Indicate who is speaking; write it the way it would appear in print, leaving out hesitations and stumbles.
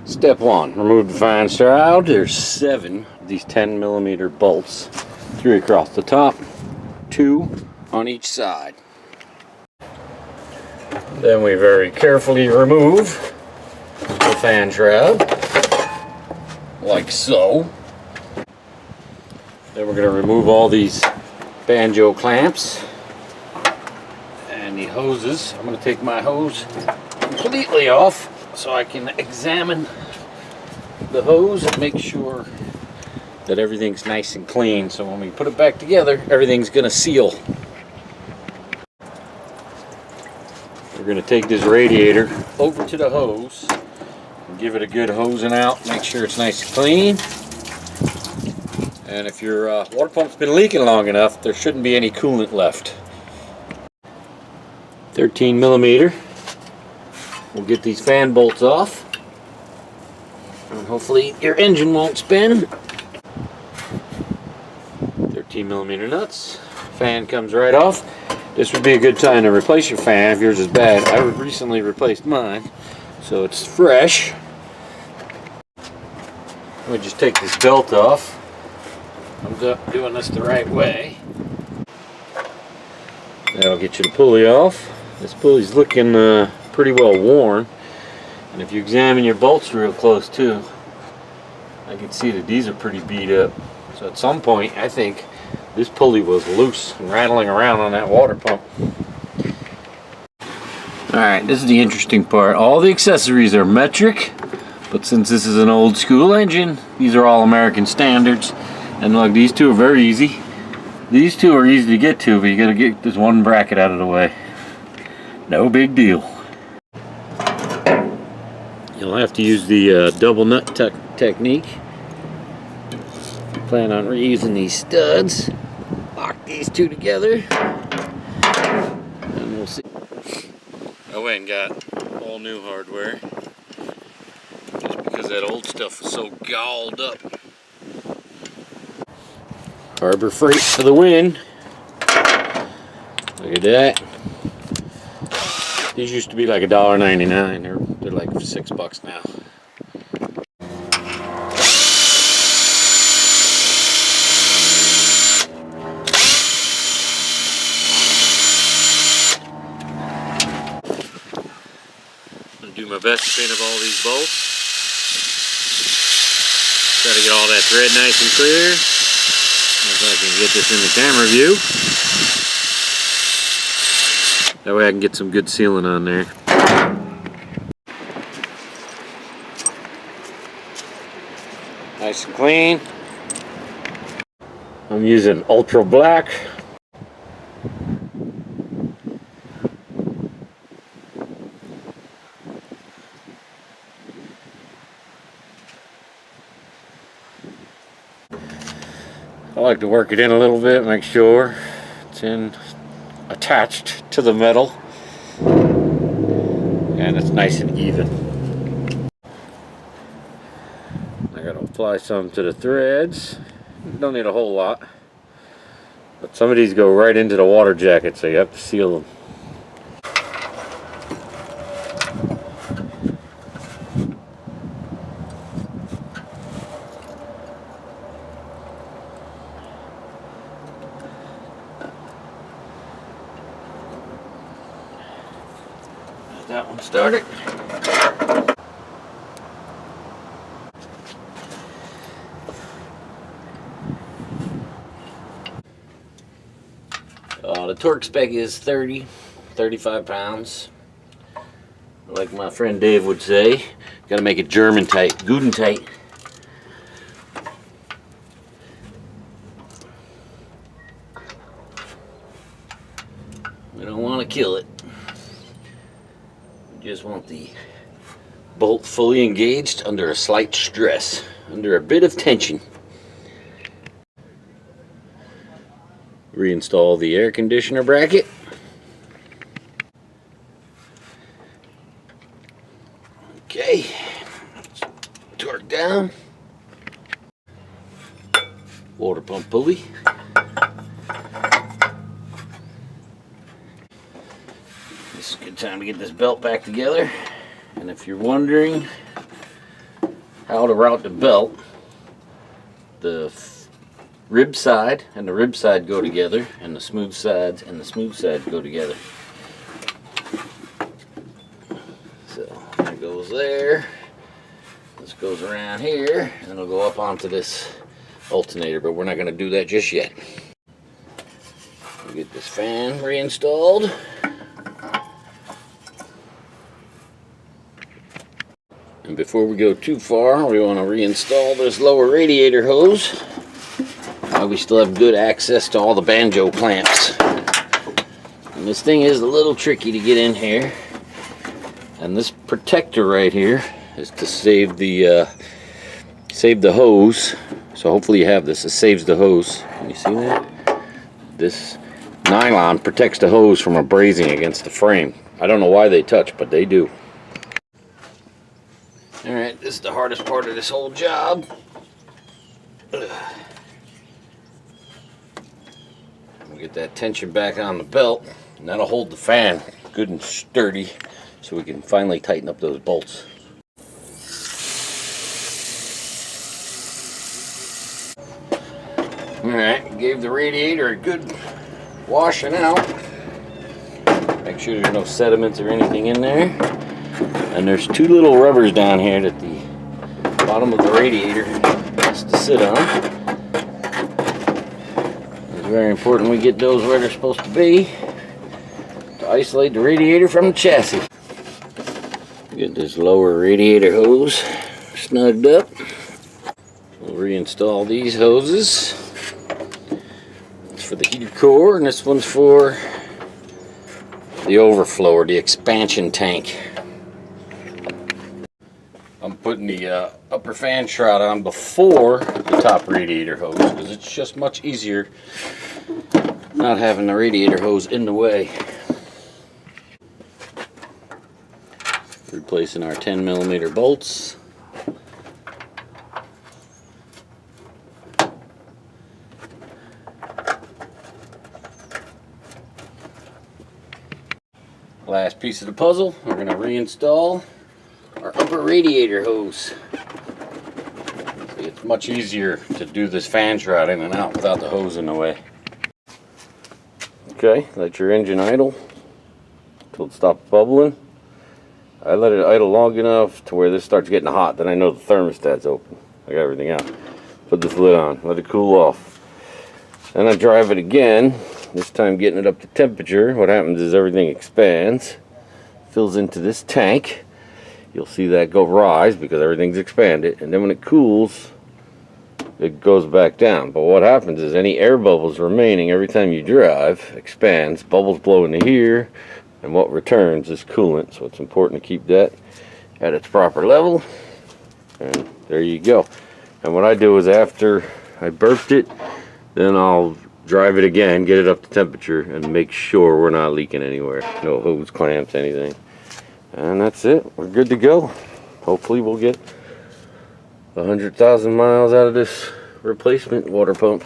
Speaker 1: Step 1, remove the fine shroud. There's 7 of these 10mm bolts, 3 across the top, 2 on each side. Then we very carefully remove the fan shroud, like so. Then we're going to remove all these banjo clamps and the hoses. I'm going to take my hose completely off so I can examine the hose and make sure that everything's nice and clean, so when we put it back together, everything's going to seal. We're going to take this radiator over to the hose and give it a good hosing out, make sure it's nice and clean. And if your water pump's been leaking long enough, there shouldn't be any coolant left. 13mm. We'll get these fan bolts off, and hopefully your engine won't spin. 13mm nuts. Fan comes right off. This would be a good time to replace your fan if yours is bad. I recently replaced mine, so it's fresh. We just take this belt off. I'm doing this the right way. That'll get you the pulley off. This pulley's looking pretty well worn, and if you examine your bolts real close too, I can see that these are pretty beat up. So at some point, I think this pulley was loose and rattling around on that water pump. Alright, this is the interesting part. All the accessories are metric, but since this is an old school engine, these are all American standards. And look, these two are very easy. These two are easy to get to, but you gotta get this one bracket out of the way. No big deal. You'll have to use the double nut technique. Plan on reusing these studs. Lock these two together, and we'll see. I went and got all new hardware just because that old stuff was so galled up. Harbor Freight for the win. Look at that. These used to be like $1.99. They're like $6 now. Do my best to spin up all these bolts. Try to get all that thread nice and clear. If I can get this in the camera view. That way I can get some good sealing on there. Nice and clean. I'm using ultra black. I like to work it in a little bit, make sure it's attached to the metal and it's nice and even. I gotta apply some to the threads. Don't need a whole lot, but some of these go right into the water jacket, so you have to seal them. That one started. The torque spec is 35 pounds. Like my friend Dave would say, gotta make it German tight, Guten tight. We don't want to kill it. We just want the bolt fully engaged under a slight stress, under a bit of tension. Reinstall the air conditioner bracket. Okay, torque down. Water pump pulley. This is a good time to get this belt back together. And if you're wondering how to route the belt. The rib side and the rib side go together, and the smooth sides and the smooth side go together. So that goes there. This goes around here, and it'll go up onto this alternator, but we're not going to do that just yet. We'll get this fan reinstalled. And before we go too far, we want to reinstall this lower radiator hose. We still have good access to all the banjo clamps. And this thing is a little tricky to get in here. And this protector right here is to save the hose. So hopefully you have this. It saves the hose. Can you see that? This nylon protects the hose from abrasion against the frame. I don't know why they touch, but they do. Alright, this is the hardest part of this whole job. We'll get that tension back on the belt, and that'll hold the fan good and sturdy so we can finally tighten up those bolts. Alright, gave the radiator a good washing out. Make sure there's no sediments or anything in there. And there's two little rubbers down here that the bottom of the radiator has to sit on. It's very important we get those where they're supposed to be to isolate the radiator from the chassis. Get this lower radiator hose snugged up. We'll reinstall these hoses. It's for the heater core, and this one's for the overflow or the expansion tank. I'm putting the upper fan shroud on before the top radiator hose because it's just much easier not having the radiator hose in the way. Replacing our 10mm bolts. Last piece of the puzzle, we're going to reinstall our upper radiator hose. See, it's much easier to do this fan shroud in and out without the hose in the way. Okay, let your engine idle until it stops bubbling. I let it idle long enough to where this starts getting hot, then I know the thermostat's open. I got everything out. Put this lid on, let it cool off. Then I drive it again, this time getting it up to temperature. What happens is everything expands, fills into this tank. You'll see that go rise because everything's expanded, and then when it cools, it goes back down. But what happens is any air bubbles remaining every time you drive expands, bubbles blow into here, and what returns is coolant. So it's important to keep that at its proper level. And there you go. And what I do is after I burped it, then I'll drive it again, get it up to temperature, and make sure we're not leaking anywhere. No hose clamps, anything. And that's it. We're good to go. Hopefully we'll get 100,000 miles out of this replacement water pump.